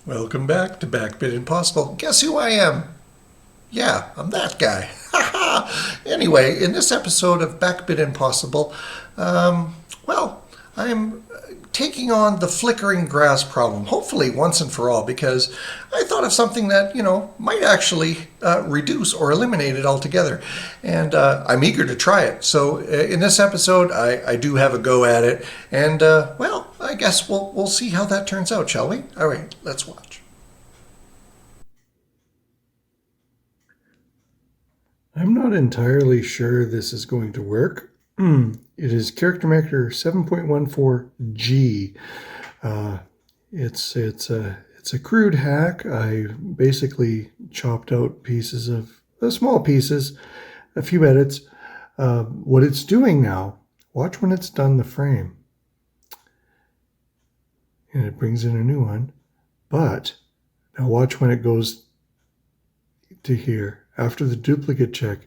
Welcome back to BackBit Impossible. Guess who I am? Yeah, I'm that guy. Anyway, in this episode of BackBit Impossible, I'm taking on the flickering grass problem, hopefully once and for all, because I thought of something that, might actually reduce or eliminate it altogether. And I'm eager to try it. So in this episode, I do have a go at it. And, I guess we'll see how that turns out, shall we? All right, let's watch. I'm not entirely sure this is going to work. It is character maker 7.14G. It's a crude hack. I basically chopped out pieces of small pieces, a few edits. What it's doing now, watch when it's done the frame. And it brings in a new one. But now watch when it goes to here. After the duplicate check,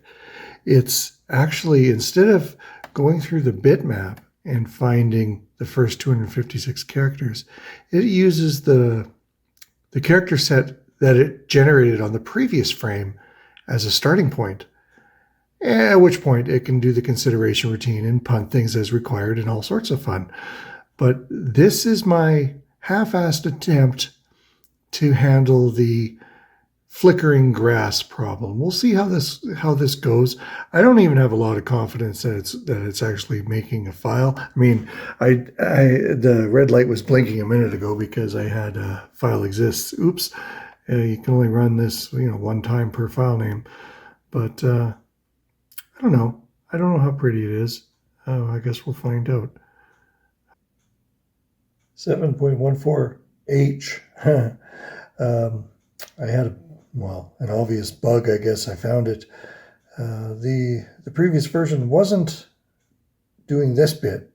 it's actually, instead of going through the bitmap and finding the first 256 characters, it uses the character set that it generated on the previous frame as a starting point, at which point it can do the consideration routine and punt things as required and all sorts of fun. But this is my half-assed attempt to handle the flickering grass problem. We'll see how this goes. I don't even have a lot of confidence that it's actually making a file. I mean, the red light was blinking a minute ago because I had file exists. Oops. You can only run this, one time per file name. But I don't know. I don't know how pretty it is. I guess we'll find out. 7.14H. I had an obvious bug, I guess. I found it. The previous version wasn't doing this bit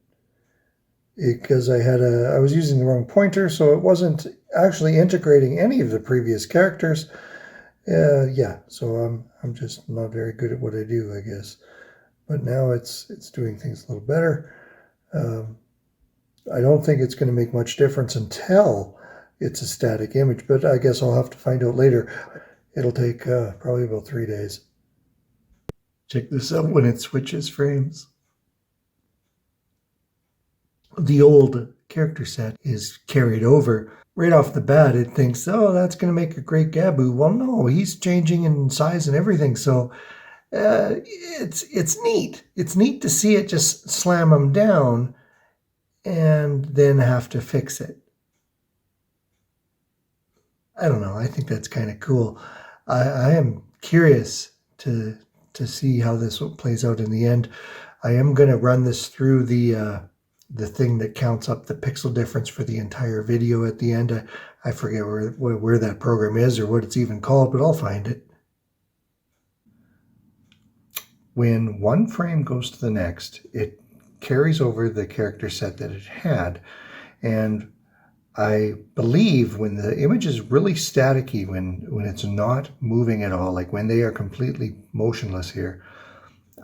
because I was using the wrong pointer, so it wasn't actually integrating any of the previous characters. So I'm just not very good at what I do, I guess. But now it's doing things a little better. I don't think it's going to make much difference until it's a static image, but I guess I'll have to find out later. It'll take probably about 3 days. Check this out when it switches frames. The old character set is carried over. Right off the bat, it thinks, oh, that's going to make a great Gabu. Well, no, he's changing in size and everything, so it's neat. It's neat to see it just slam him down and then have to fix it. I don't know. I think that's kind of cool. I am curious to see how this plays out in the end. I am going to run this through the thing that counts up the pixel difference for the entire video at the end. I forget where that program is or what it's even called, but I'll find it. When one frame goes to the next, it carries over the character set that it had, and I believe when the image is really staticky, when it's not moving at all, like when they are completely motionless here,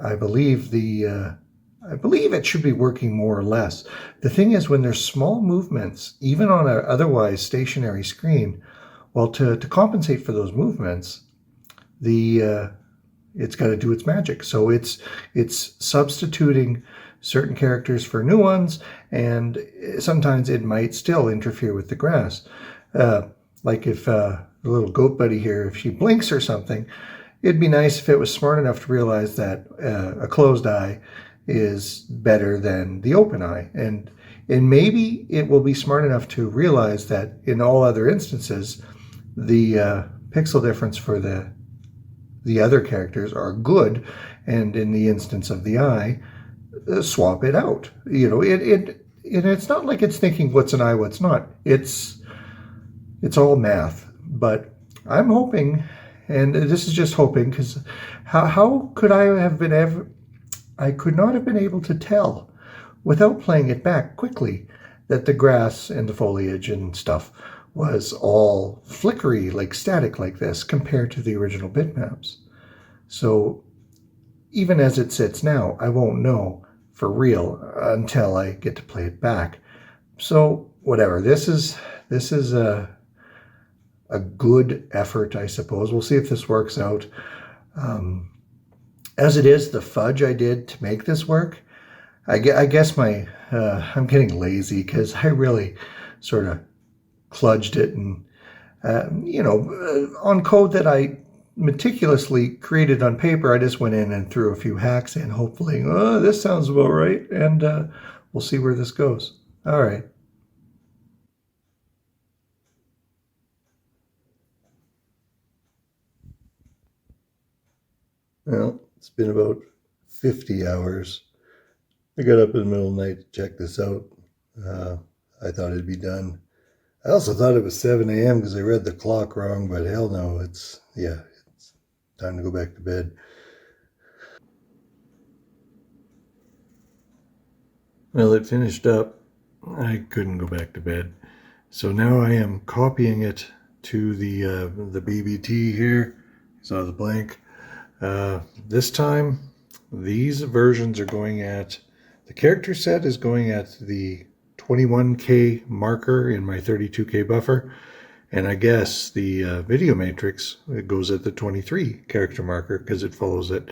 I believe it should be working more or less. The thing is, when there's small movements, even on an otherwise stationary screen, well, to compensate for those movements, it's got to do its magic. So it's substituting certain characters for new ones, and sometimes it might still interfere with the grass. Like if the little goat buddy here, if she blinks or something, it'd be nice if it was smart enough to realize that a closed eye is better than the open eye. And maybe it will be smart enough to realize that in all other instances, the pixel difference for the other characters are good, and in the instance of the eye, swap it out. It's not like it's thinking what's an eye, what's not. It's all math. But I'm hoping, and this is just hoping, because how could I have been I could not have been able to tell without playing it back quickly that the grass and the foliage and stuff was all flickery, like static like this, compared to the original bitmaps. So even as it sits now, I won't know for real until I get to play it back. So whatever, this is a good effort, I suppose. We'll see if this works out. As it is, the fudge I did to make this work, I guess I'm getting lazy because I really sort of kludged it and, on code that I meticulously created on paper, I just went in and threw a few hacks in, hopefully, oh, this sounds about right, and we'll see where this goes. All right. Well, it's been about 50 hours. I got up in the middle of the night to check this out. I thought it'd be done. I also thought it was 7 a.m. because I read the clock wrong, but hell no, it's time to go back to bed. Well, it finished up. I couldn't go back to bed. So now I am copying it to the BBT here. You saw the blank. This time, these versions are going at, the character set is going at the 21K marker in my 32K buffer. And I guess the video matrix, it goes at the 23 character marker because it follows it.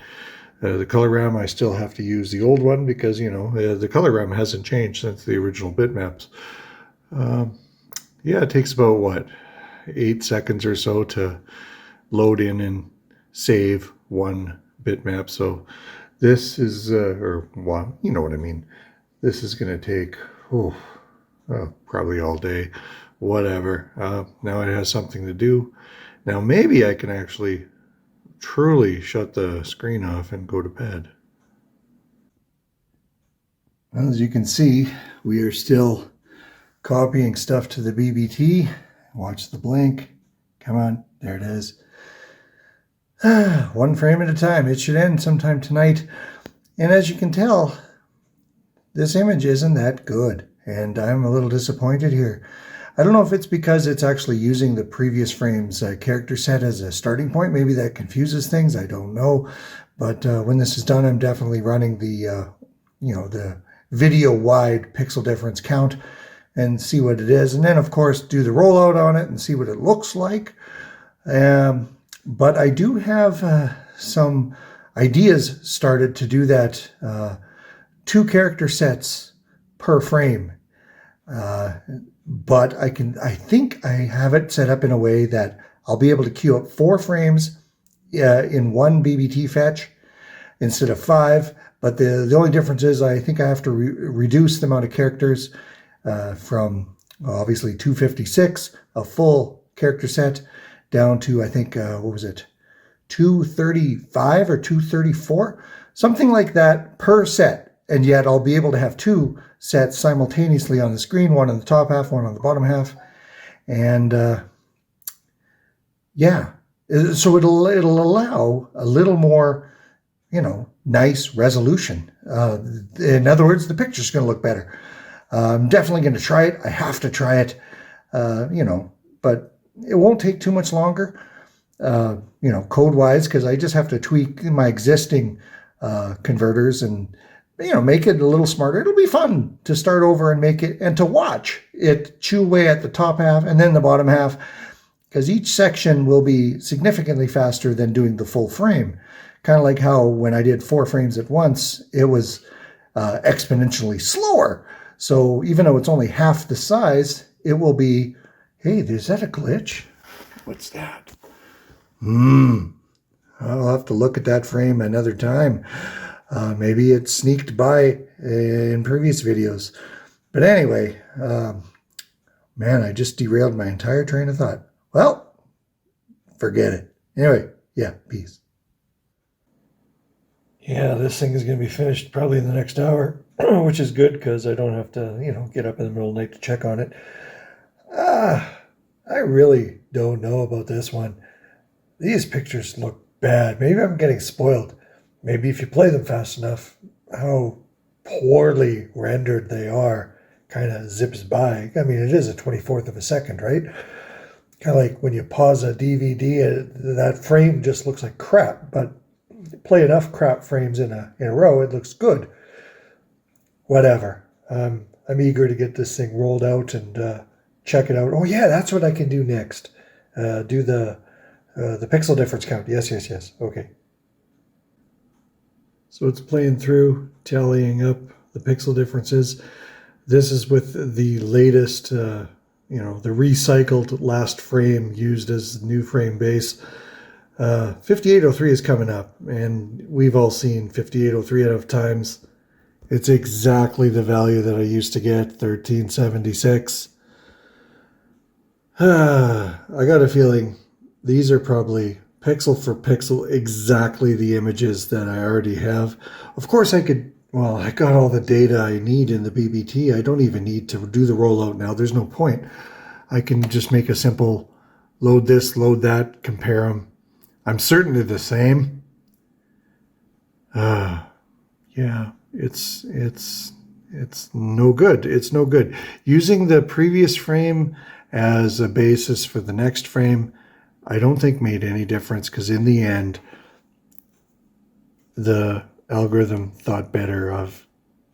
The color RAM, I still have to use the old one because, the color RAM hasn't changed since the original bitmaps. Yeah, it takes about, 8 seconds or so to load in and save one bitmap. So this is, you know what I mean. This is going to take, probably all day, whatever. Now it has something to do. Now maybe I can actually truly shut the screen off and go to bed. Well, as you can see, we are still copying stuff to the BBT. Watch the blink. Come on, there it is. One frame at a time. It should end sometime tonight. And as you can tell, this image isn't that good, and I'm a little disappointed here. I don't know if it's because it's actually using the previous frame's character set as a starting point. Maybe that confuses things. I don't know. But when this is done, I'm definitely running the video-wide pixel difference count and see what it is. And then, of course, do the rollout on it and see what it looks like. But I do have some ideas started to do that 2 character sets per frame. But I think I have it set up in a way that I'll be able to queue up 4 frames in one BBT fetch instead of 5. But the only difference is I think I have to reduce the amount of characters from obviously 256, a full character set, down to, I think, 235 or 234? Something like that per set. And yet I'll be able to have 2 sets simultaneously on the screen, one on the top half, one on the bottom half. And so it'll allow a little more, nice resolution. In other words, the picture's going to look better. I'm definitely going to try it. I have to try it, but it won't take too much longer, code-wise, because I just have to tweak my existing converters and make it a little smarter. It'll be fun to start over and make it, and to watch it chew away at the top half and then the bottom half, because each section will be significantly faster than doing the full frame. Kind of like how when I did 4 frames at once, it was exponentially slower. So even though it's only half the size, it will be, hey, is that a glitch? What's that? I'll have to look at that frame another time. Maybe it sneaked by in previous videos. But anyway, man, I just derailed my entire train of thought. Well, forget it. Anyway, yeah, peace. Yeah, this thing is going to be finished probably in the next hour, which is good because I don't have to, get up in the middle of the night to check on it. I really don't know about this one. These pictures look bad. Maybe I'm getting spoiled. Maybe if you play them fast enough, how poorly rendered they are kind of zips by. I mean, it is a 24th of a second, right? Kind of like when you pause a DVD, that frame just looks like crap, but play enough crap frames in a row, it looks good. Whatever. I'm eager to get this thing rolled out and check it out. Oh yeah, that's what I can do next. do the pixel difference count. Yes, yes, yes. Okay. So it's playing through, tallying up the pixel differences. This is with the latest, the recycled last frame used as new frame base. 5803 is coming up, and we've all seen 5803 enough times. It's exactly the value that I used to get, 1376. I got a feeling these are probably pixel for pixel exactly the images that I already have. Of course I got all the data I need in the BBT. I don't even need to do the rollout now. There's no point. I can just make a simple load this, load that, compare them. I'm certain they're the same. Yeah, it's no good. It's no good. Using the previous frame as a basis for the next frame, I don't think made any difference, because in the end, the algorithm thought better of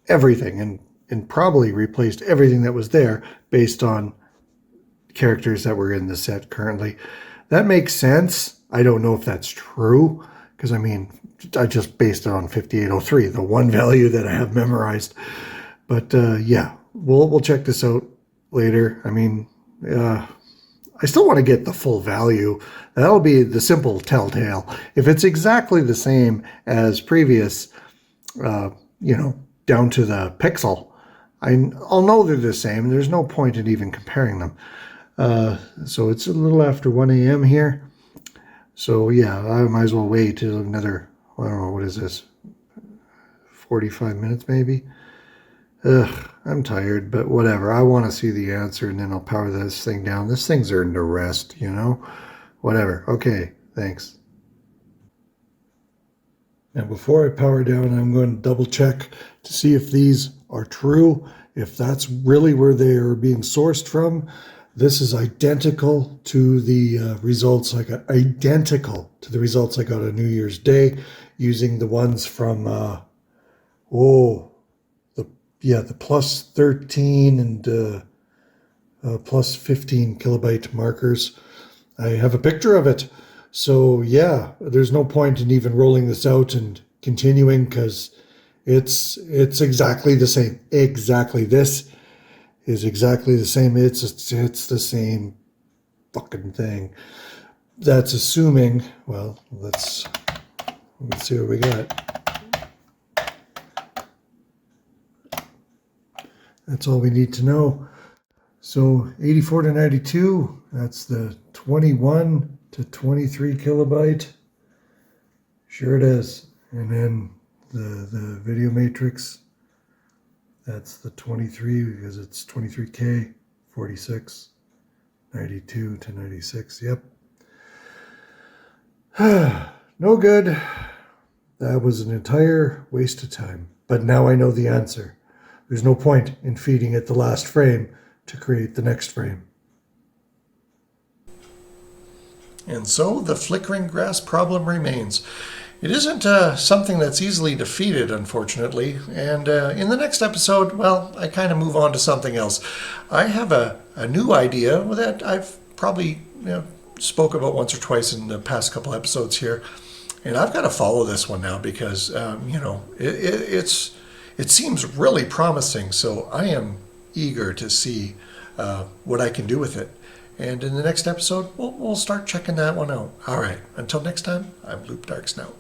everything and probably replaced everything that was there based on characters that were in the set currently. That makes sense. I don't know if that's true, because I just based it on 5803, the one value that I have memorized. But yeah, we'll check this out later. I still want to get the full value. That'll be the simple telltale. If it's exactly the same as previous, down to the pixel, I'll know they're the same. There's no point in even comparing them. So it's a little after 1 a.m. here. So yeah, I might as well wait till another, I don't know, what is this, 45 minutes maybe? Ugh, I'm tired, but whatever. I want to see the answer, and then I'll power this thing down. This thing's earned a rest, Whatever. Okay, thanks. Now before I power down, I'm going to double check to see if these are true, if that's really where they are being sourced from. This is identical to the results I got. Identical to the results I got on New Year's Day, using the ones from the plus 13 and plus 15 kilobyte markers. I have a picture of it. So yeah, there's no point in even rolling this out and continuing, because it's exactly the same. Exactly. This is exactly the same. It's the same fucking thing. That's assuming, well, let's see what we got. That's all we need to know. So 84 to 92, that's the 21 to 23 kilobyte. Sure it is. And then the video matrix, that's the 23, because it's 23K, 46, 92 to 96. Yep. No good. That was an entire waste of time. But now I know the answer. There's no point in feeding it the last frame to create the next frame. And so the flickering grass problem remains. It isn't something that's easily defeated, unfortunately. And in the next episode, well, I kind of move on to something else. I have a new idea that I've probably spoke about once or twice in the past couple episodes here. And I've got to follow this one now, because, it seems really promising. So I am eager to see what I can do with it. And in the next episode, we'll start checking that one out. All right. Until next time, I'm Loop Dark Snout.